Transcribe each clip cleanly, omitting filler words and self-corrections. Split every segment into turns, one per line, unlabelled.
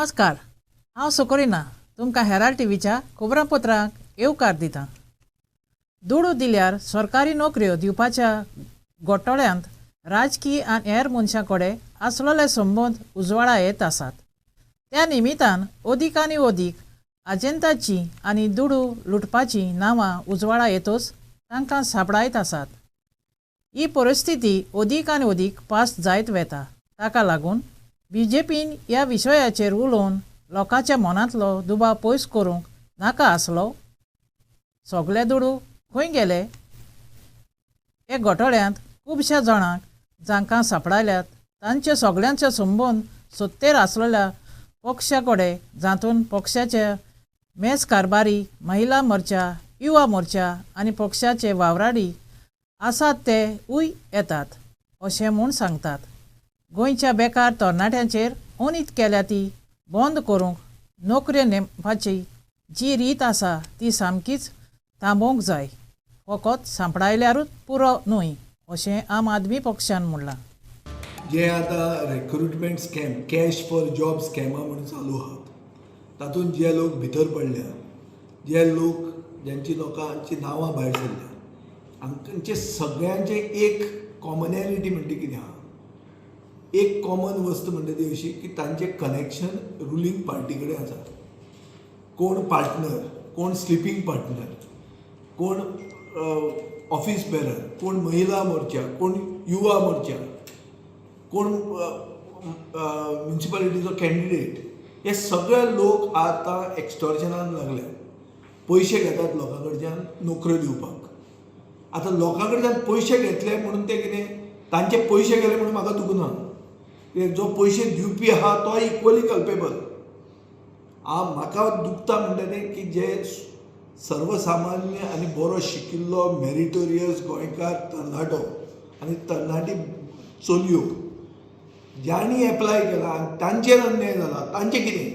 नमस्कार, हांव सोकोरिना तुमकां हेराल्ड टीव्हीच्या खबरांपत्रांक येवकार दितां। दुडू दिल्यार सरकारी नोकऱ्यो दिवपाच्या घोटाळ्यांत राजकीय आनी हेर मनशां कडेन आसलेले संबंद उजवाडा येत आसात। त्या निमित्तान अदीक आनी अदीक अजेंताची आनी दुडू लुटपाची नांवां उजवाडा येतच तांकां सांपडायत आसात। ही परिस्थिती अदीक आनी अदीक फास्ट जायत वता। ताका लागून बीजेपीन ह्या विशयाचेर उलोवन लोकांच्या मनांतलो दुबाव पयस करूंक नाका आसलो। सगळे दुडू खंय गेले? हे घोटाळ्यांत खुबश्या जाणांक जांकां सांपडायल्यात तांचे सगळ्यांचे संबंद सत्तेर आसलेल्या पक्षा कडेन, जातून पक्षाचे मेस कारबारी, महिला मोर्चा, युवा मोर्चा आनी पक्षाचे वावराडी आसात ते येतात अशें म्हूण सांगतात। गोंयच्या बेकार तरणाट्यांचेर ओनीत केल्या ती बंद करूंक नोकऱ्यो नेमपाची जी रीत आसा ती सामकीच थांबोवंक जाय। फकत सांपडायल्यारूच पुरो न्हय अशें आम आदमी पक्षान म्हणलां।
जे आतां recruitment scam, cash for job स्कॅमा म्हणून चालू आहात, तातूंत जे लोक भितर पडल्या, जे लोक ज्यांची लोकांची नांवां भायर सरल्या, तांचे सगळ्यांचे एक कॉमनॅलिटी म्हणटा कितें आहा? एक कॉमन वस्त म्हणटा ती अशी की तांचे कनेक्शन रुलींग पार्टी कडेन आसा। कोण पार्टनर, कोण स्लिपींग पार्टनर, कोण ऑफिस बेरर, कोण महिला मोर्चा, कोण युवा मोर्चा, कोण म्युनिसिपालिटीचो कॅन्डिडेट, हे सगळे लोक आतां एक्स्टॉर्शनान लागल्या। पयशे घेतात लोकां कडच्यान नोकऱ्यो दिवपाक। आतां लोकां कडच्यान पयशे घेतले म्हणून ते कितें तांचे पयशे गेले म्हणून म्हाका दुखना। जो पयशे दिवपी आहा तो इक्वली कल्पेबल। म्हाका दुखता म्हणटा तें की जे सर्वसामान्य आनी बरो शिकिल्लो मेरिटोरियस गोंयकार तरणाटो आनी तरणाटी चलयो ज्यांनी एप्लाय केला आनी तांचेर अन्याय जाला, तांचें कितें?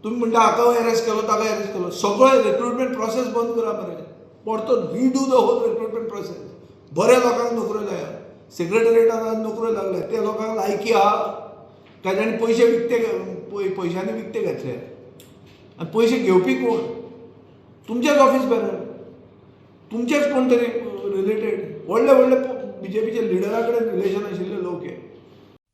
तुमी म्हणटा हाका एरेस्ट केलो, ताका एरेस्ट केलो, सगळो रिक्रुटमेंट प्रोसेस बंद करा मरे। परतो redo the whole recruitment process. बऱ्या लोकांक नोकऱ्यो लाया, सेक्रेटरिएटान नोकऱ्यो लागल्या, त्या लोकांक लायकी आहा काय तांणी पयशे पयशांनी विकते घेतले? आनी पयशे घेवपी कोण? तुमचेच ऑफिस बेरर, तुमचेच कोण तरी रिलेटेड व्हडले व्हडले बीजेपीचे लिडरा कडेन रिलेशन आशिल्ले लोक हे।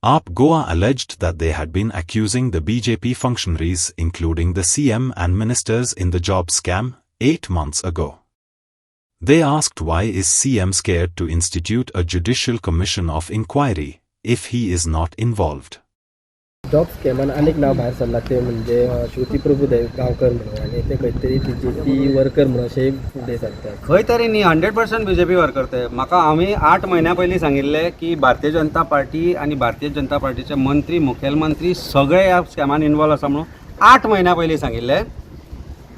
AAP Goa alleged that they had been accusing the BJP functionaries, including the CM and ministers, in the job scam 8 months ago. They asked why is CM scared to institute a judicial commission of inquiry if he is not involved.
Job स्कॅमान अनेक नाव भायर सरला, ते म्हणजे श्रुती प्रभुदेव गांवकर म्हणून, आणि ते खंय तरी बीजेपी वर्कर म्हणून अशें फुडें सांगतात।
खंय तरी न्ही, 100% बीजेपी वर्कर ते। म्हाका आमी 8 म्हयन्यां पयलीं सांगिल्लें की भारतीय जनता पार्टी आनी भारतीय जनता पार्टीचे मंत्री, मुखेलमंत्री सगळे ह्या स्कॅमान इन्वॉल्व आसा म्हणून 8 म्हयन्यां पयलीं सांगिल्लें।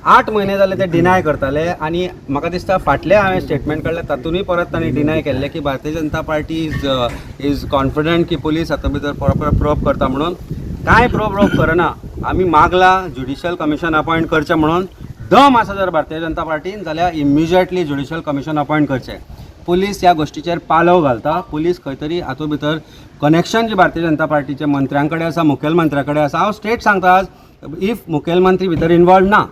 8 म्हयने जाले ते डिनाय करताले, आनी म्हाका दिसता फाटले हांवें स्टेटमेंट काडले तातूंतय परत तांणी डिनाय केल्लें की Bharatiya Janata party is confident की पुलीस हातूंत भितर प्रॉपर प्रोब करता म्हणून। कांय प्रोब करना। आमी मागला ज्युडिशियल कमिशन अपॉयंट करचें म्हणून। दम आसा जर भारतीय जनता पार्टीन जाल्यार इमिजिएटली ज्युडिशियल कमिशन अपॉयंट करचें। पुलीस ह्या गोश्टीचेर पालव घालता। पुलीस खंय तरी हातूंत भितर कनेक्शन जी भारतीय जनता पार्टीच्या मंत्र्यां कडेन आसा, मुखेलमंत्र्या कडेन आसा। हांव स्ट्रेट सांगता आज, इफ मुखेलमंत्री भितर इन्वॉल्व ना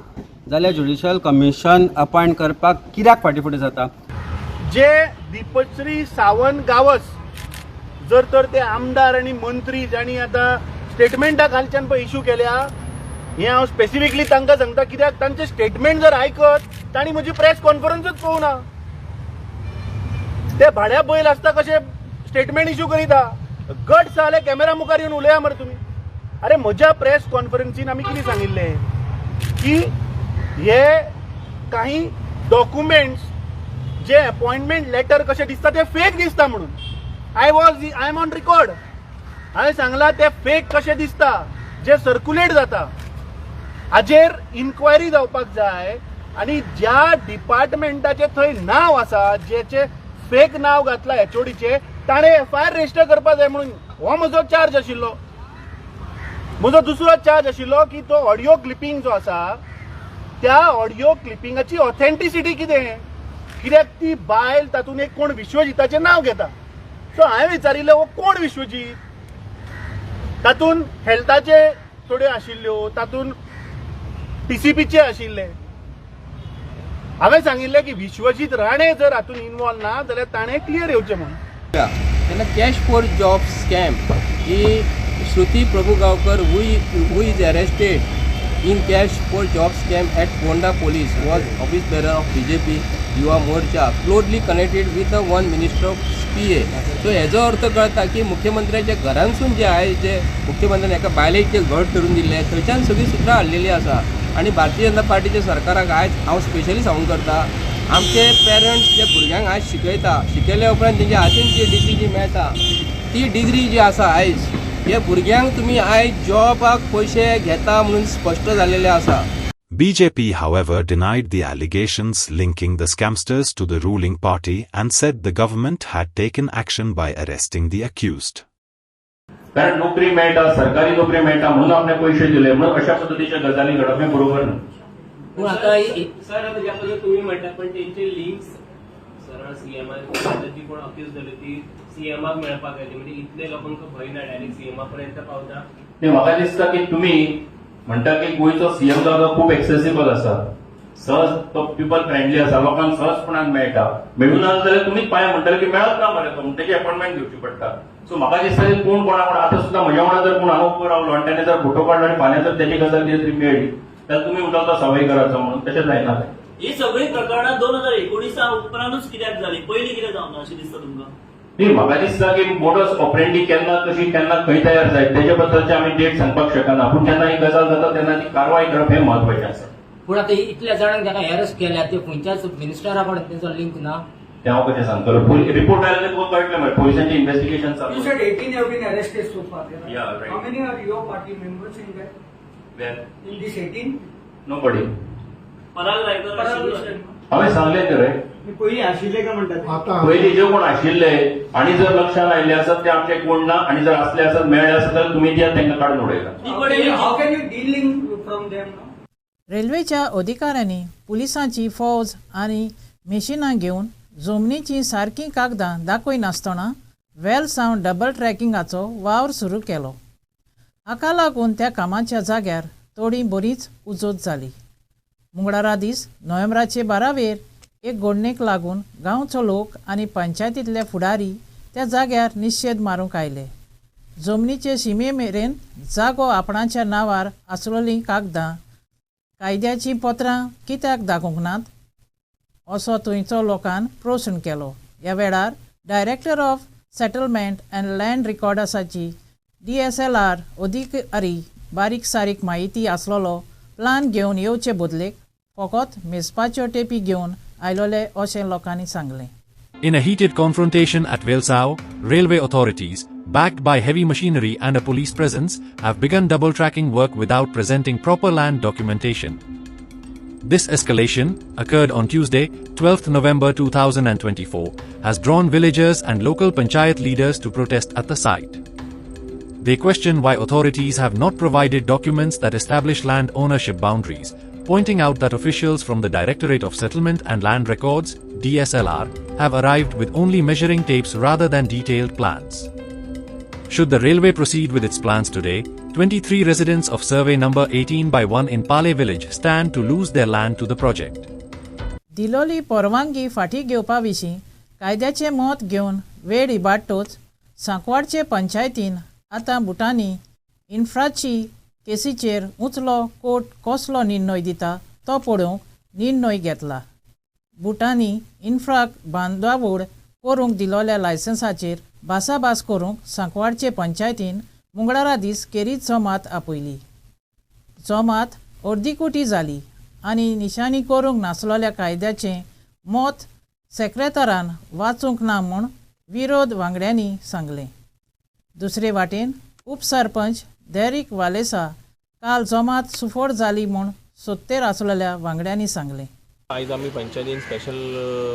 जाल्यार ज्युडिशियल कमिशन अपॉयंट करपाक कित्याक फाटीं फुडें जाता?
जे दीपश्री सावंत गावस जर तर ते आमदार आनी मंत्री जांणी आतां स्टेटमेंटा खालच्यान पळय इश्यू केल्या, हें हांव स्पेसिफिकली तांकां सांगता, कित्याक तांचे स्टेटमेंट जर आयकत तांणी म्हजी प्रेस कॉन्फरन्सूच पळोवना। ते भाड्या बैल आसता कशे स्टेटमेंट इश्यू करीता, गट्स जाले कॅमेरा मुखार येवन उलया मरे तुमी। अरे म्हज्या प्रेस कॉन्फरन्सीन आमी कितें सांगिल्लें की हे काही डॉक्युमेंट्स जे अपॉइंटमेंट लेटर कशें दिसता ते फेक दिसता म्हणून। I am on record. हांवें सांगलां ते फेक कशें दिसता, जे सर्क्युलेट जाता हाजेर इन्क्वायरी जावपाक जाय, आनी ज्या डिपार्टमेंटाचे थंय नांव आसा, जेचे फेक नांव घातला HODचे, ताणें FIR रजिस्टर करपाक जाय म्हणून हो म्हजो चार्ज आशिल्लो। म्हजो दुसरो चार्ज आशिल्लो की तो ऑडियो क्लिपिंग जो आसा त्या ऑडियो क्लिपिंगाची ऑथेंटिसिटी कितें, कित्याक ती बायल तातूंत एक कोण विश्वजिताचें नांव घेता। सो हांवें विचारिल्लें हो कोण विश्वजीत? तातूंत हेल्थाचे थोड्यो आशिल्ल्यो तातूंत TCPचे आशिल्ले. हांवें सांगिल्लें की विश्वजीत राणे जर हातूंत इन्वॉल्व ना जाल्यार ताणें क्लियर येवचें म्हणून.
तेन्ना कॅश फॉर जॉब स्कॅम ही Shruti Prabhugaonkar who is arrested in cash for job scam at Honda police was office bearer of BJP Yuva Morcha closely connected with the one minister of PA. So हेजो अर्थ कळटा की मुख्यमंत्र्याच्या घरांसून जे आहे जे मुख्यमंत्र्यान एका बायलेक जे घट धरून दिल्ले थंयच्यान सगळी सुत्रां हाडलेली आसा. आनी भारतीय जनता पार्टीच्या सरकाराक आयज हांव स्पेशली सांगूंक करता आमचे पेरंट्स जे भुरग्यांक आयज शिकयल्या उपरांत तेंच्या हातीन जी डिग्री जी मेळटा ती डिग्री जी आसा आयज हे भुरग्यांक तुमी आयज जॉबाक पयशे घेता म्हणून स्पश्ट जाल्लेले आसा.
BJP, however, denied the allegations linking the scamsters to the ruling party and said the government had taken action by arresting the accused.
कारण नोकरी मेळटा, सरकारी नोकरी मेळटा म्हणून आपणे पैसे दिले म्हणून अशा पद्धतीच्या गजाली घडप हे बरोबर ना.
पूण आतां
सर आता ज्या पद्धतीने तुम्ही म्हणता पण त्यांचे लिंक्स सरळ सीएमआर जी कोण अक्यूज झाली ती सीएमआर मेळपाक येते म्हणजे इतले लोकांक भय ना डायरेक्ट सीएमआर पर्यंत पावता.
ते म्हाका दिसता की तुम्ही म्हणटा की गोयचो सीएम जावो खूप एक्सेसिबल आसा, सहज तो पीपल फ्रेंडली आसा, लोकांक सहजपणान मेळटा, मेळूं ना जाल्यार तुमी पांय म्हणटले की मेळत ना मरे तो म्हणून तेची अपॉइंटमेंट घेवची पडटा. सो म्हाका दिसता की कोण कोणा कोण आतां सुद्दां म्हज्या वांगडा जर कोण हांगा रावलो आनी ताणें जर फोटो काडलो आनी फाल्यां जर तेची गजाल कितें तरी मेळ्ळी जाल्यार तुमी म्हणटा तो सावयकराचो म्हणून तशें जायना.
ही सगळी प्रकरणां 2019 उपरांतूच कित्याक जाली, पयलीं कितें जावना अशें दिसता तुमकां?
न्ही म्हाका दिसता की मोडस ऑपरेंडी केन्ना कशी केन्ना खंय तयार जाय तेजे बद्दलचे आमी डेट सांगपाक शकना, पूण जेन्ना ही गजाल जाता तेन्ना ती कारवाय करप हें म्हत्वाचें आसा.
पूण आतां इतल्या जाणांक ताका अरेस्ट केल्या ते खंयच्याच मिनिस्टरा कडेन तेंचो लिंक ना
ते हांव कशें सांगतलो. रिपोर्ट आयले तुका कळटलें मरे पोलिसांचें इन्व्हेस्टिगेशन चालू.
You said 18 have been arrested so far.
Yeah, right.
How many are your party members in that?
Where?
In this 18?
Nobody.
पराग रायकर
हांवें सांगलें ते रे
पयलीं आशिल्ले काय म्हणटात?
पयलीं जे कोण आशिल्ले आनी जर लक्षांत आयिल्ले आसत ते आमचे कोण ना आनी जर असले आसत मेळ्ळे आसत जाल्यार तुमी दियात तांकां काडून उडयला.
How can you dealing from them now?
रेल्वेच्या अधिकाऱ्यांनी पुलिसांची फौज आणि मेशिनां घेवन जमनीची सारकीं कागदां दाखयनासतना वेलसावन डबल ट्रॅकिंगाचो वावर सुरू केलो. हाका लागून त्या कामाच्या जाग्यार थोडी बरीच उजत जाली. मंगळारा दीस नोव्हेंबराचे 12 एक घडणेक लागून गांवचो लोक आनी पंचायतींतले फुडारी त्या जाग्यार निशेध मारूंक आयले. जमनीचे शिमे मेरेन जागो आपणाच्या नांवार आसलेलीं कागदां कायद्याचीं पत्रां कित्याक दाखोवंक नात असो थंयचो लोकान प्रश्न केलो. ह्या वेळार director of settlement and land रिकॉर्डसाची DSLR अधिकारी बारीक सारीक म्हायती आसलेलो प्लान घेवन येवचे बदलेक फकत मेजपाच्यो टेपी घेवन आयलोले अशें लोकांनी सांगलें.
In a heated confrontation at Velsao, railway authorities, backed by heavy machinery and a police presence, have begun double-tracking work without presenting proper land documentation. This escalation, occurred on Tuesday, 12th November 2024, has drawn villagers and local panchayat leaders to protest at the site. They question why authorities have not provided documents that establish land ownership boundaries, pointing out that officials from the Directorate of Settlement and Land Records, DSLR, have arrived with only measuring tapes rather than detailed plans. Should the railway proceed with its plans today, 23 residents of survey number 18/1 in Pale village stand to lose their land to the project.
दिलोली परवानगी फाटी घेवपा विशीं कायद्याचें मत घेवन वेळ इबाडटोच सांकवाडचे पंचायतीन आतां भुटानी इन्फ्राची केसीचेर उंचलो कोर्ट कसलो निर्णय दिता तो पळोवंक निर्णय घेतला. भुटानी इन्फ्राक बांदावळ करूंक दिलोल्या लायसन्साचेर भासाभास करूंक सांकवाडचे पंचायतीन मंगळारा दीस खेरीत जमात आपयली. जमात अर्दी जाली आनी निशाणी करूंक नासलोल्या कायद्याचें मत सेक्रेटरान वाचूंक ना म्हूण विरोध वांगड्यांनी सांगलें. दुसरे वाटेन उपसरपंच देरीक वालेसा काल जमात सुफोड जाली म्हूण सोत्तेर आसलेल्या वांगड्यांनी सांगलें.
आज आम्ही पंचायतीन स्पेशल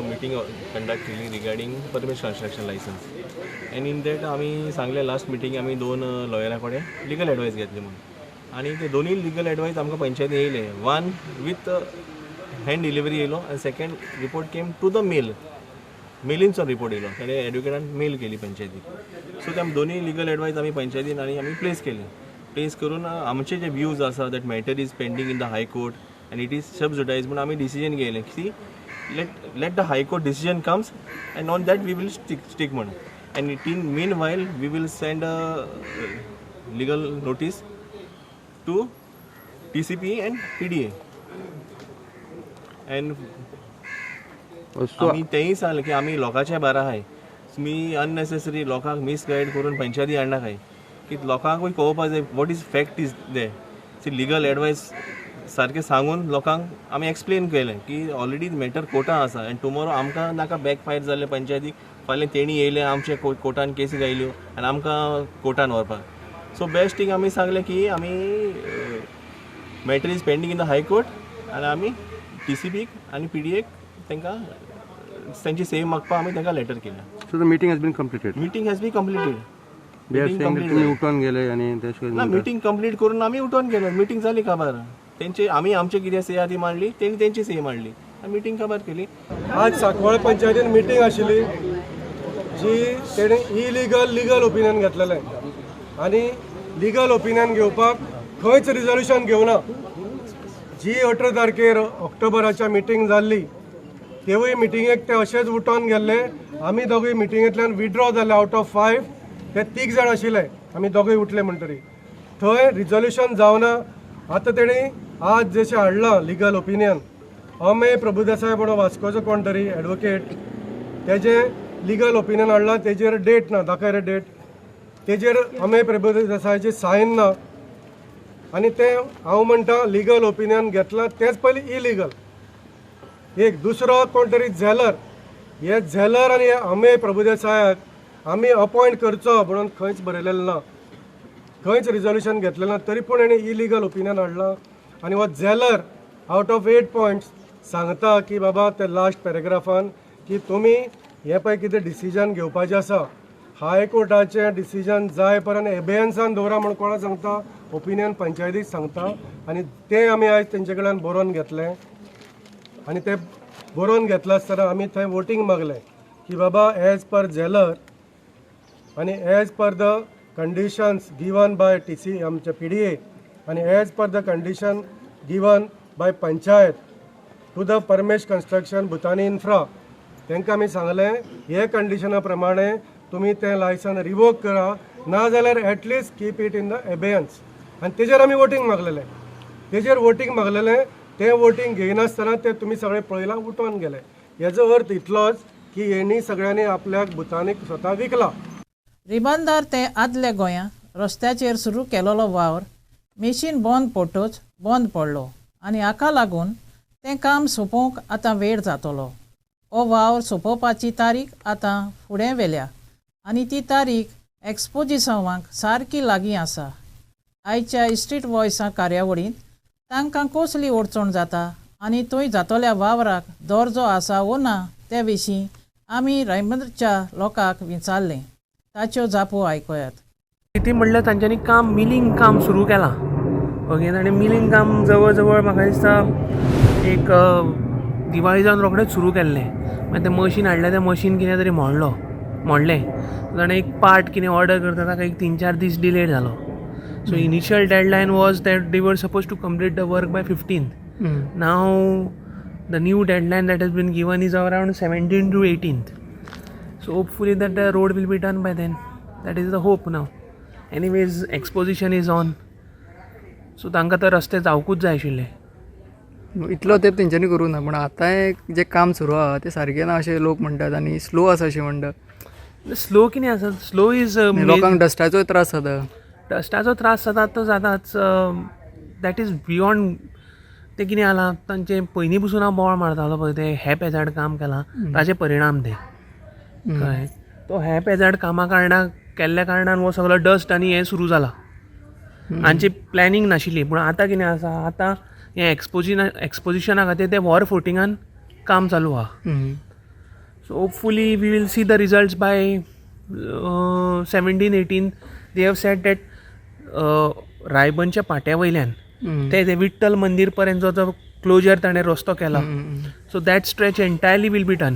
मिटींग कंडक्ट केली regarding permit construction licence and in that आम्ही सांगले लास्ट मिटींग आम्ही 2 लॉयरा कडेन लिगल एडवायस घेतली म्हणून आनी ते दोनूय लिगल एडवायस आमकां पंचायतीन येयले. वन विथ हँड डिलिव्हरी येयलो आनी second report came to the मेलींचो रिपोर्ट येयलो ताणें एडवोकेटान मेल केली पंचायतीक. सो त्या दोनूय लिगल एडवायस आमी पंचायतीन आनी आमी प्लेस केली प्लेस करून आमचे जे व्ह्यूज आसा that matter is pending in the high court and it is sub judice म्हणून आमी डिसिजन घेयलें की let the high court decision comes and on that we will stick म्हणून and in meanwhile we will send a legal notice to TCP and PDA and आमी तेंय सांगलें की आमी लोकांच्या बारा आहाय तुमी अननेसेसरी लोकांक मिसगायड करून पंचायती हाडनाकाय की लोकांकूय कळोवपाक जाय what is fact is they see legal advice सारकें सांगून लोकांक आमी एक्सप्लेन केलें की ऑलरेडी मॅटर कोर्टान आसा आनी टुमोरो आमकां नाका बॅकफायर जाल्ले पंचायतीक फाल्यां तेणी येयले आमचे कोर्टान केसी गायल्यो आनी आमकां कोर्टान व्हरपाक सो बेस्ट थिंग आमी सांगलें की आमी matter is pending in the high court आनी आमी TCPक आनी PDAक तांकां तांची सेव मागपाक आमी तांकां लेटर केलें.
So the meeting has been completed.
Meeting has been completed.
तुम्ही उठून गेले आणि
ना मीटिंग कंप्लीट करून आमी उठून गेले. मीटिंग जाली काबार. तेंचे आमी आमचे कितें से ती मांडली तेणी तेंची से मांडली आनी मीटिंग काबार केली.
आज सांकवाळे पंचायतीन मीटिंग आशिल्ली जी तेणे लीगल ओपिनियन घेतलेलें आनी लीगल ओपिनियन घेवपाक खंयच रिजोल्युशन घेवना. जी 18 तारखेर ऑक्टोबराच्या मीटिंग जाल्ली तेवूय मिटिंगेक ते अशेंच उठोन गेल्ले. आमी दोगूय मिटिंगेंतल्यान विड्रॉ जाले. आउट ऑफ 5 ते 3 जाण आशिल्ले. आमी दोगूय उठले म्हणटरी थंय रिजोल्युशन जावना. आतां तेणी आज जशें हाडलां लिगल ओपिनियन अमेय प्रभुदेसाय म्हणून वास्कोचो कोण तरी एडवोकेट तेजें लिगल ओपिनियन हाडलां. तेजेर डेट ना. दाखय रे डेट. तेजेर अमेय प्रभुदेसायाची सायन ना आनी तें हांव म्हणटा लिगल ओपिनियन घेतलां तेंच पयलीं इलिगल. एक दुसरो कोण तरी झेलर हे झेलर आनी अमेय प्रभुदेसायाक आमी अपॉयंट करचो म्हणून खंयच बरयलेलें ना. खंयच रिजोल्युशन घेतलें ना. तरी पूण हेणें इलिगल ओपिनियन हाडलां आनी हो झेलर आउट ऑफ 8 पॉयंट्स सांगता की बाबा ते लास्ट पॅरेग्राफान की तुमी हे पळय कितें डिसिजन घेवपाचें आसा हायकोर्टाचें डिसिजन जाय पर्यंत एबेयन्सान दवरा म्हणून कोणा सांगता ओपिनियन पंचायतीक सांगता आनी तें आमी आयज तेंचे कडल्यान बरोवन घेतलें. आनी ते बरोवन घेतला आसतना आमी थंय वोटींग मागलें की बाबा एज पर झेलर आनी as per the conditions given by TC आमचे PDA आनी as per the condition given by panchayat to the परमेश कन्स्ट्रक्शन भुतानी इन्फ्रा तांकां आमी सांगलें हे कंडिशना प्रमाणे तुमी तें लायसन रिवोक करा नाजाल्यार at least keep it in the abeyance. आनी तेजेर आमी वोटींग मागलेलें. तेजेर वोटींग मागलेलें. तें वोटींग घेयनासतना ते तुमी सगळे पळयलां उठोवन गेले. हेजो अर्थ इतलोच की हेणी सगळ्यांनी आपल्याक भुतानीक स्वता विकला.
रिबांदार ते आदल्या गोंयांत रस्त्याचेर सुरू केलेलो वावर मेशीन बंद पडटूच बंद पडलो आनी हाका लागून तें काम सोंपोवंक आतां वेळ जातलो. हो वावर सोंपोवपाची तारीख आतां फुडें व्हेल्या आनी ती तारीख एक्सपोजिशनाक सारकी लागीं आसा. आयच्या स्ट्रीट वॉयसा कार्यावळींत तांकां कसली अडचण जाता आनी थंय जातल्या वावराक दर्जो आसा वो ना ते विशीं आमी रायबंदरच्या लोकांक विचारलें. ताच्यो जापो आयकयात.
कितें म्हणल्यार तांच्यांनी काम मिलींग काम सुरू केलां. ओके ताणें मिलींग काम जवळ जवळ म्हाका दिसता एक दिवाळी जावन रोखडेंच सुरू केल्लें. मागीर तें मशीन हाडलें. तें मशीन कितें तरी मोडलें. ताणें एक पार्ट कितें ऑर्डर करता ताका एक 3-4 दीस डिलेड जालो. So initial deadline was that they were supposed to complete the work by 15th. Now the new deadline that has been given is around 17th to 18th. So hopefully that the road will be done by then. That is the hope now. Anyways exposition is on. So तांकां तर रस्ते जावकूच जाय आशिल्ले.
इतलो तेंप तेंच्यांनी करूं ना पूण आतां जें काम सुरू आहा तें सारकें ना अशें लोक म्हणटात आनी स्लो आसा अशें म्हणटात.
स्लो कितें आसा स्लो इज
लोकांक डस्टाचो त्रास जाता.
डस्टाचो त्रास जाता तो जाताच. That is beyond. ते कितें जालां तांचे पयलीं पसून हांव बोवाळ मारतालो पळय ते हॅप हॅजार्ड काम केलां ताजे परिणाम ते कळ्ळें. तो हॅप हॅजार्ड कामा कारणान केल्ल्या कारणान हो सगळो डस्ट आनी हें सुरू जालां. हांची प्लॅनिंग नाशिल्ली पूण आतां कितें आसा आतां हें एक्सपोजिशना खातीर ते वॉर फुटिंगान काम चालू आहा. So hopefully we will see the results by 17-18. They have said that रायबंदच्या पाट्या वयल्यान ते विठ्ठल मंदीर पर्यंत जो क्लोजर ताणें रस्तो केला so that stretch entirely will be done.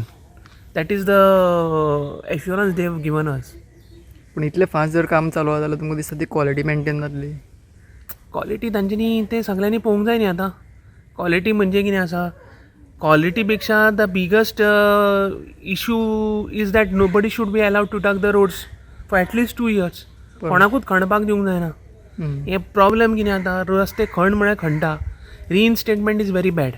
That is the assurance they have given us.
पूण इतलें फास्ट जर काम चालू आहा जाल्यार तुमकां दिसता ती क्वॉलिटी मेंटेन जातली.
क्वॉलिटी तांच्यांनी ते सगळ्यांनी पळोवंक जाय न्ही आतां. क्वॉलिटी म्हणजे कितें आसा, क्वॉलिटी पेक्षा the biggest issue is that nobody should be allowed to touch the roads for at least 2 years. कोणाकूच खणपाक दिवंक जायना. हे प्रॉब्लेम कितें आतां, रस्ते खण म्हळ्यार खणटा. रिइन्स्टेटमेंट इज व्हेरी बॅड.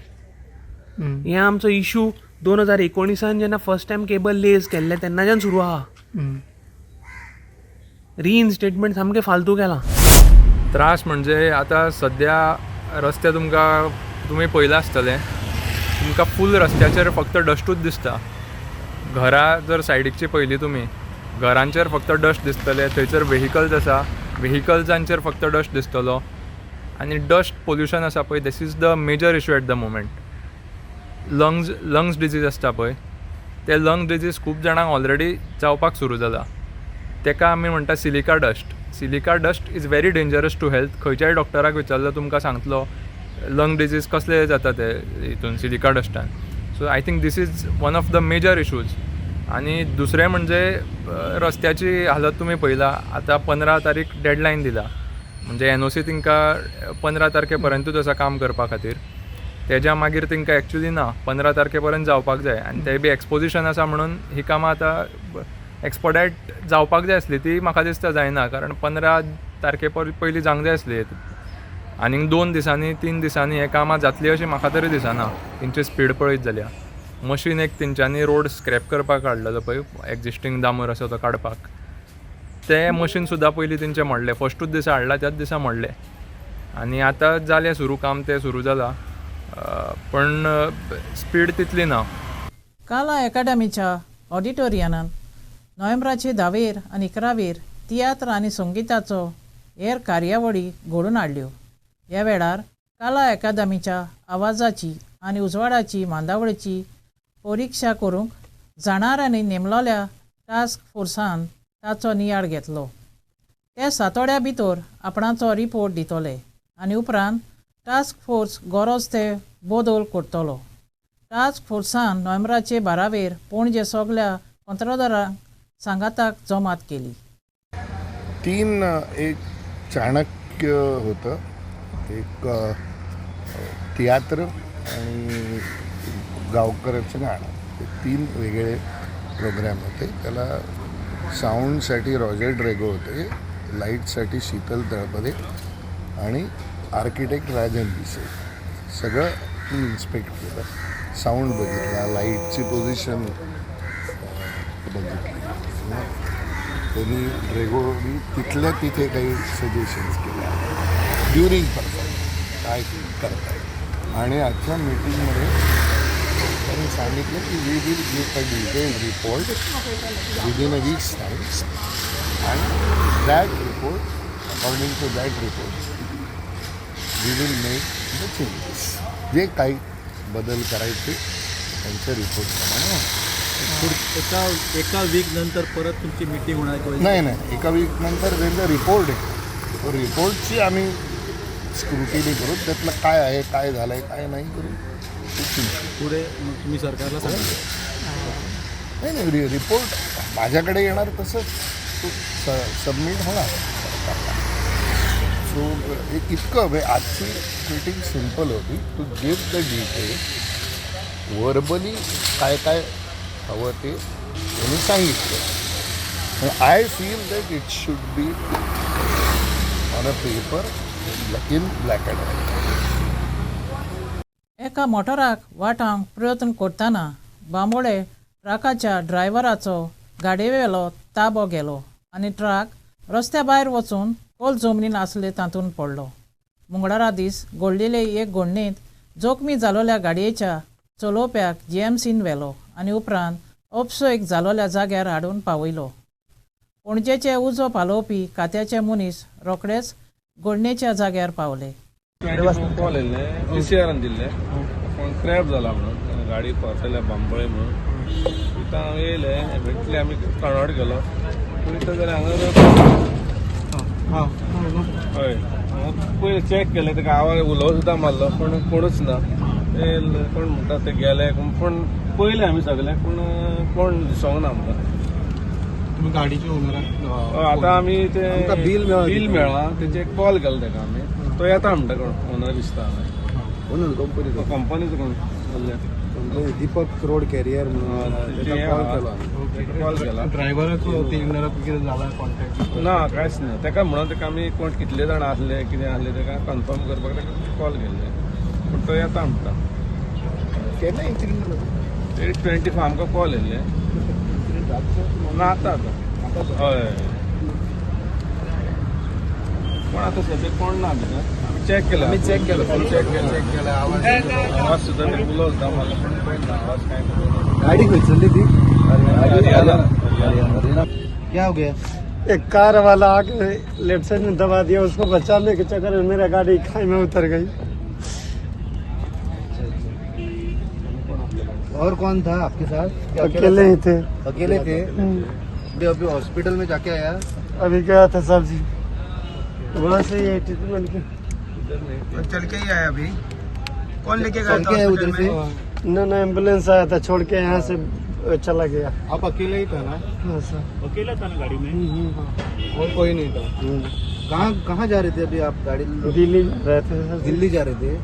हे आमचो इशू 2019 जेन्ना फर्स्ट टायम केबल लेज केल्ले तेन्नाच्यान सुरू आहा. रिइन्स्टेटमेंट सामकें फालतू केलां.
त्रास म्हणजे आतां सद्या रस्ते तुमी पळयला आसतले, तुमकां फूल रस्त्याचेर फक्त डस्टूच दिसता. घरां जर सायडीकची पळयली तुमी, घरांचेर फक्त डस्ट दिसतले. थंयसर व्हेहिकल्स आसा, व्हेहिकल्सांचेर फक्त डस्ट दिसतलो. आनी डस्ट पोल्युशन आसा पळय, this is the major issue at the moment. Lungs disease आसता पळय, ते लंग्स डिजीज खूब जाणांक ऑलरेडी जावपाक सुरू जाला. तेका आमी म्हणटा silica dust. Silica dust is very dangerous to health. खंयच्याय डॉक्टराक विचारलो तुमकां सांगतलो लंग डिजीज कसले जाता ते हितून सिलिका डस्टान. So I think this is one of the major issues. आनी दुसरें म्हणजे रस्त्याची हालत तुमी पळयला. आतां 15 तारीख डेडलायन दिला, म्हणजे NOC तांकां 15 तारखे पर्यंतूच आसा काम करपा खातीर. तेज्या मागीर तांकां एक्चुली ना, 15 तारखे पर्यंत जावपाक जाय. आनी ते बी एक्सपोजिशन आसा म्हणून ही कामां आतां एक्सपोडायट जावपाक जाय आसली, ती म्हाका दिसता जायना. कारण 15 तारखे पयलीं जावंक जाय आसली. आनीक 2 दिसांनी 3 दिसांनी हे कामां जातली अशी म्हाका तरी दिसना. तेंची स्पीड पळयत जाल्यार. मशीन एक तेंच्यांनी रोड स्क्रॅप करपाक काडलेलो पळय, एक्जिस्टींग डांबर असो तो काडपाक, ते मशीन सुद्दां पयलीं तेंचें मोडलें. फस्टूच दिसा हाडला त्याच दिसा मोडलें. आनी आतां जालें सुरू, काम तें सुरू जालां, पण स्पीड तितली ना.
काला अकादमीच्या ऑडिटोरियनान नोव्हेंबराचे 10 आनी 11 तियात्र आनी संगीताचो हेर कार्यावळी घडोवन हाडल्यो. ह्या वेळार काला अकादमीच्या आवाजाची आनी उजवाडाची मांदावळीची परिक्षा करूंक जाणाऱ्यांनी नेमलेल्या टास्क फोर्सान ताचो नियाळ घेतलो. ते 7 आठवड्या भितर आपणाचो रिपोर्ट दितले आनी उपरांत टास्क फोर्स गरज ते बदल करतलो. टास्क फोर्सान नोव्हेंबराचे 12 पणजे सगळ्या कंत्राटदारांक सांगाताक जमात केली.
3 एक चाणक्य होतं, एक तियात्र आणि गावकऱ्याचं गाणं. हे 3 वेगळे प्रोग्रॅम होते. त्याला साऊंडसाठी रॉजर ड्रेगो होते, लाईटसाठी शीतल तळपदे आणि आर्किटेक्ट राजन पिसे. सगळं मी इन्स्पेक्ट केलं, साऊंड बघितला, लाईटची पोझिशन बघितली. त्यांनी ड्रेगोनी तिथल्या तिथे काही सजेशन्स केल्या ड्युरिंग परफॉर्मन्स काय करताय. आणि आजच्या मीटिंगमध्ये त्यांनी सांगितलं की we will give a detailed report within a weeks time आणि that report, according to that report we will make the changes. जे काही बदल करायचे त्यांच्या रिपोर्टप्रमाणे होणार.
एका वीक नंतर परत तुमची मीटिंग होणार?
नाही, एका वीक नंतर त्यांचा रिपोर्ट आहे. तो रिपोर्टची आम्ही स्क्रुटिनी करू, त्यातलं काय आहे, काय झालं आहे, काय नाही करू.
पुढे तुम्ही सरकारला सांगितलं?
नाही, रिपोर्ट माझ्याकडे येणार, तसंच तो सबमिट होणार सरकारला. सो एक इतकं आजची मीटिंग सिम्पल होती, to give the detail verbally काय काय हवं ते त्यांनी सांगितलं. I feel that it should be on a paper in black and white.
एका मोटाराक वाटांक प्रयत्न करतना बांबोळे ट्रकाच्या ड्रायव्हराचो गाडयेवेलो ताबो गेलो आनी ट्रक रस्त्या भायर वचून खोल जमनीन आसले तातूंत पडलो. मंगळारा दीस घडलेले एक घडणेंत जोखमी जालोल्या गाडयेच्या चलोवप्याक GMCन व्हेलो आनी उपरांत अपसोयक जालोल्या जाग्यार हाडून पावयलो. पणजेचे उजो पालोवपी खात्याचे मनीस रोखडेच घडणेच्या जाग्यार पावले.
कॉल येयल्ले PCRन दिल्ले, पण क्रॅप जाला म्हणून गाडी पावतल्या बांबोळे म्हणून. तिथं हांव येयले, भेटले, आमी काणोड गेलो. पळयता जाल्यार हय पयलीं चॅक केलें, तेका आवाज उलो सुद्दां मारलो, पण कोणूच ना. कोण म्हणटा ते गेले, पण पयले आमी सगळे, पूण कोण दिसोंक ना आमकां.
तुम्ही गाडीच्या ओनराक
आतां आमी ते बील मेळ्ळा, तेचे कॉल केलो तेका आमी.
तो येता म्हणटा कोण ओनर दिसता कंपनीचो कोण
दीपक रोड कॅरियर
कॉल केला
ड्रायव्हराचो कितें जाला कॉन्टॅक्ट
ना कांयच ना ताका म्हणून ताका आमी कोण कितले जाण आसले कितें आसले ताका कन्फर्म करपाक ताका कॉल केल्ले पूण तो येता म्हणटा
केन्ना इन्सिडेंट जालो
ते 24 आमकां कॉल येयल्ले ना आतां हय पण आतां सद्या कोण ना भितर आमी चॅक केला फूल चॅक केला आवाज सुद्दां रेगुलर होता मला पण आवाज काय
गाडी खंय चल्ली ती क्या हो गया
एक कार वाला आके लेफ्ट साइड में दबा दिया, उसको बचाने के चक्कर में मेरा गाड़ी खाई में उतर गई।
और कौन था आपके साथ?
अकेले ही थे।
अकेले थे? अभी हॉस्पिटल में जाके आया?
अभी गया था सब्जी, वहाँ से ये ट्रीटमेंट की
चल के ही आया अभी। कौन लेके गया था उधर से?
ना एम्बुलेंस आया था, छोड़ के यहाँ से चला गया।
आप अकेले ही था ना?
हाँ सर,
अकेला था ना गाड़ी में? और कोई नहीं था। कहाँ जा रहे थे अभी आप? गाड़ी
दिल्ली रहे थे।
दिल्ली जा रहे थे?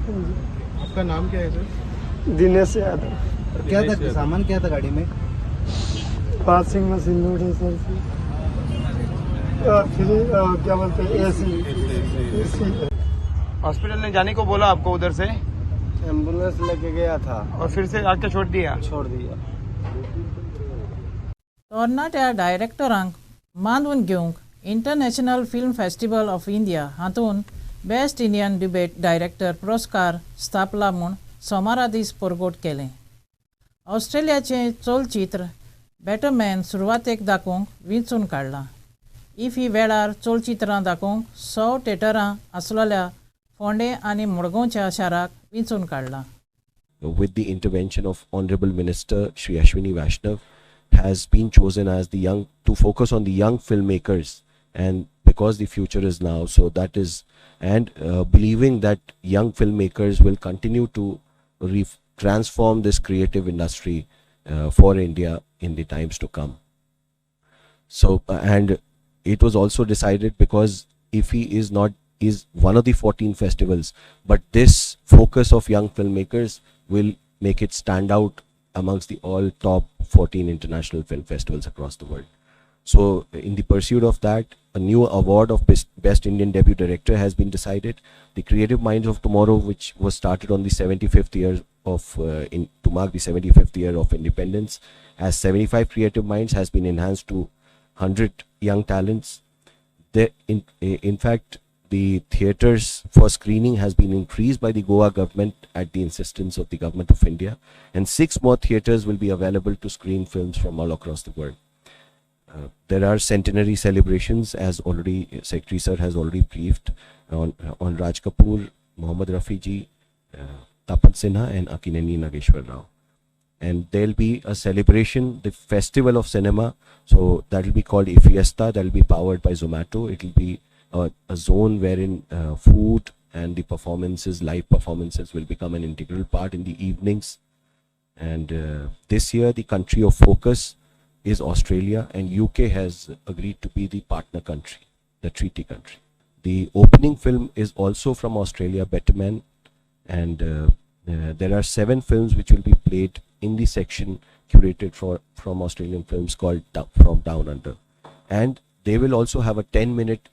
आपका नाम क्या है सर?
दिनेश यादव।
क्या था सामान, क्या था गाड़ी में?
वॉशिंग मशीन लोड है सर, फिर क्या बोलते हैं एसी।
हॉस्पिटल ने जाने को बोला आपको उधर से?
एम्बुलेंस लेके गया था
और फिर से आके छोड़ दिया?
छोड़ दिया।
तरणाट्या डायरेक्टरांक मानून घेवंक international film festival of India हातून बेस्ट इंडियन डिबेट डायरेक्टर पुरस्कार स्थापला म्हूण सोमारा दीस परगोट केलें. ऑस्ट्रेलियाचें चलचित्र बॅटमॅन सुरवातेक दाखोवंक विंचून काडलां. इफी वेळार चलचित्रां दाखोवंक 100 थिएटरां आसलेल्या फोंडे आनी मडगांवच्या शाराक विंचून काडलां.
With the intervention of Honorable Minister Shri Ashwini Vaishnav, has been chosen as the young to focus on the young filmmakers, and because the future is now, so that is, and believing that young filmmakers will continue to transform this creative industry for India in the times to come. So and it was also decided because IFFI is one of the 14 festivals, but this focus of young filmmakers will make it stand out amongst the all top 14 international film festivals across the world. So in the pursuit of that, a new award of best Indian debut director has been decided. The Creative Minds of Tomorrow, which was started on the 75th year of to mark the 75th year of independence, as 75 creative minds, has been enhanced to 100 young talents. In fact, the theatres for screening has been increased by the Goa government at the insistence of the government of India, and 6 more theatres will be available to screen films from all across the world. There are centenary celebrations, as already Secretary Sir has already briefed on Raj Kapoor, Mohammad Rafi ji, Tapan Sinha and Akineni Nageshwar Rao. And there'll be a celebration, the Festival of Cinema, so that will be called IFFI, that will be powered by Zomato. It will be a zone wherein food and the performances, live performances, will become an integral part in the evenings. And this year the country of focus is Australia, and UK has agreed to be the partner country, the treaty country. The opening film is also from Australia, Better Man, and there are 7 films which will be played in the section curated from Australian films called From Down Under, and they will also have a 10-minute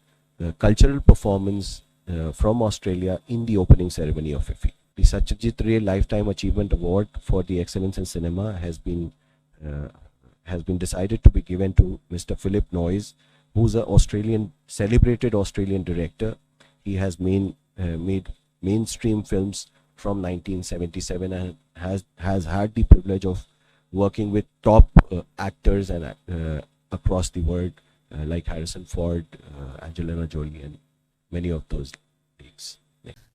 cultural performance from Australia in the opening ceremony of IFFI. The Satyajit Ray Lifetime Achievement Award for the excellence in cinema has been decided to be given to Mr. Philip Noyes, who's a celebrated Australian director. He has made mainstream films from 1977 and has had the privilege of working with top actors and across the world, like Harrison Ford, Angelina Jolie, and many of those leagues.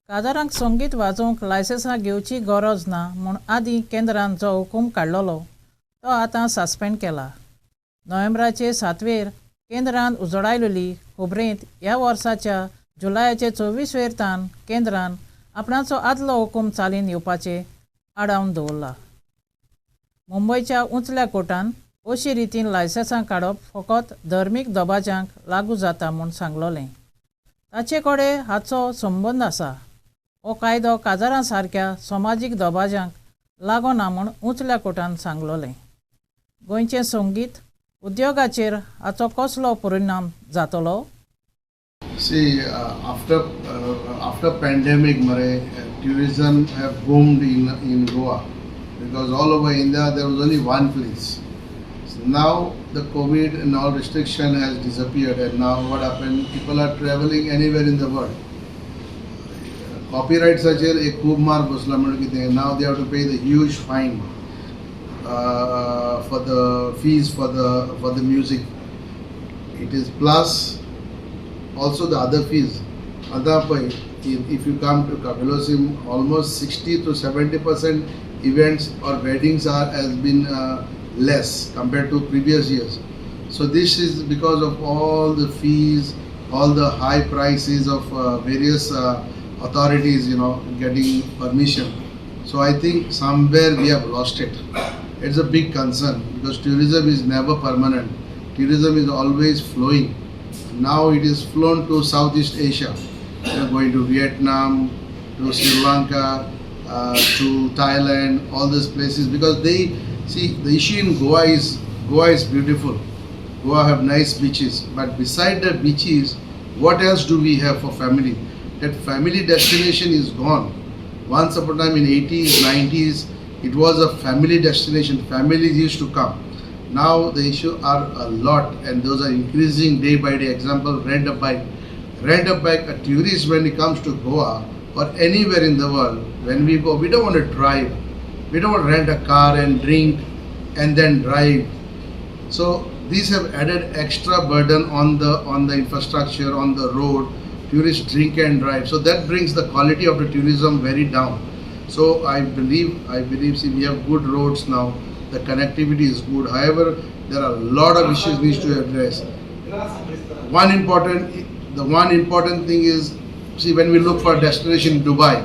कादारांक संगीत वाजोवंक लायसन्सां घेवची गरज ना म्हूण आदीं केंद्रान जो हुकूम काडलोलो तो आतां सस्पेंड केला. नोव्हेंबराचे 7वेर केंद्रान उजवाडायलेली खोबरेंत ह्या वर्साच्या जुलयाचे 24वेर केंद्रान आपणाचो आदलो हुकूम चालीन येवपाचे आडावन दवरला. मुंबयच्या उंचल्या कोर्टान अशी रितीन लायसन्सां काडप फकत धर्मीक दबाज्यांक लागू जाता म्हूण सांगलोलें. ताचे कडेन हाचो संबंद आसा हो कायदो काजारां सारक्या समाजीक दबाज्यांक लागो ना म्हूण उंचल्या कोर्टान सांगलोलें. गोंयचें संगीत उद्योगाचेर हाचो कसलो परिणाम जातलो?
See, after pandemic, tourism have boomed in Goa because all over India there was only one place. So now the COVID and all restriction has disappeared, and now what happened? People are traveling anywhere in the world. Copyright sacher ek खूब मार बसला म्हणून कितें now they have to pay the huge fine for the fees for the music. It is plus also the other fees. If you come to Kapilosim, almost 60 to 70% events or weddings has been less compared to previous years. So this is because of all the fees, all the high prices of various authorities, getting permission. So I think somewhere we have lost it. It's a big concern because tourism is never permanent. Tourism is always flowing. Now it is flown to Southeast Asia. Going to Vietnam, to Sri Lanka, to Thailand, all these places, because they see the issue in Goa is beautiful. Goa have nice beaches, but beside the beaches, what else do we have for family? That family destination is gone. Once upon a time in 80s, 90s, it was a family destination. Families used to come. Now the issue are a lot, and those are increasing day by day. Example, rent a bike. Rent a bike. A tourist, when he comes to Goa or anywhere in the world, when we go, we don't want to drive. We don't want to rent a car and drink and then drive. So these have added extra burden on the infrastructure, on the road. Tourists drink and drive. So that brings the quality of the tourism very down. So I believe, see, we have good roads now. The connectivity is good. However, there are a lot of issues needs to address. One important thing is, see, when we look for a destination in Dubai,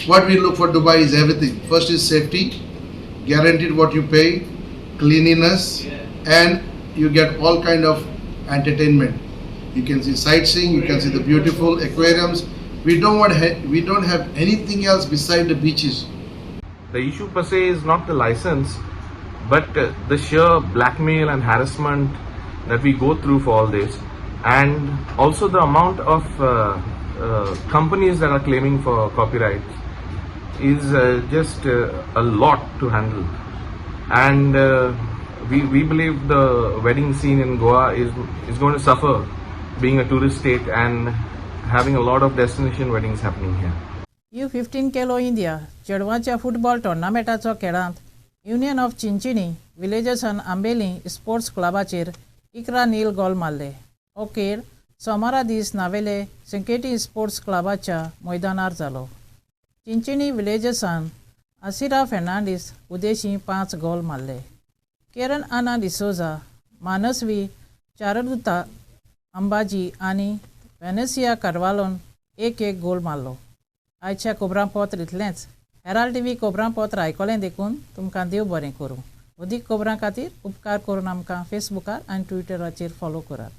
what we look for Dubai is everything. First is safety, guaranteed what you pay, cleanliness, and you get all kind of entertainment. You can see sightseeing, you can see the beautiful aquariums. We don't have anything else beside the beaches.
The issue per se is not the license, but the sheer blackmail and harassment that we go through for all this, and also the amount of companies that are claiming for copyright is just a lot to handle. And we believe the wedding scene in Goa is going to suffer, being a tourist state and having a lot of destination weddings happening here.
U15 Khelo India चेडवांच्या football टोर्नामेंटाचो खेळांत union of Chinchinim villages and Ambeli sports क्लबाचेर 11-0 goal मारले. हो खेळ सोमारा दीस नावेले संकेटी sports क्लबाच्या मैदानार जालो. चिंचिणी विलेजसान आसिरा फेर्नांडीस उदेशी 5 गोल मारले. केरन आना डिसोजा, मानसवी चारुता अंबाजी आनी वेनेसिया कार्वालोन 1-1 गोल मारलो. आयच्या खबरांपत्र इतलेंच. हेराल्ड टीव्ही खबरांपत्र आयकलें देखून तुमकां देव बरें करूं. अदीक खबरां खातीर उपकार करून आमकां फेसबुकार आनी ट्विटराचेर फॉलो करात.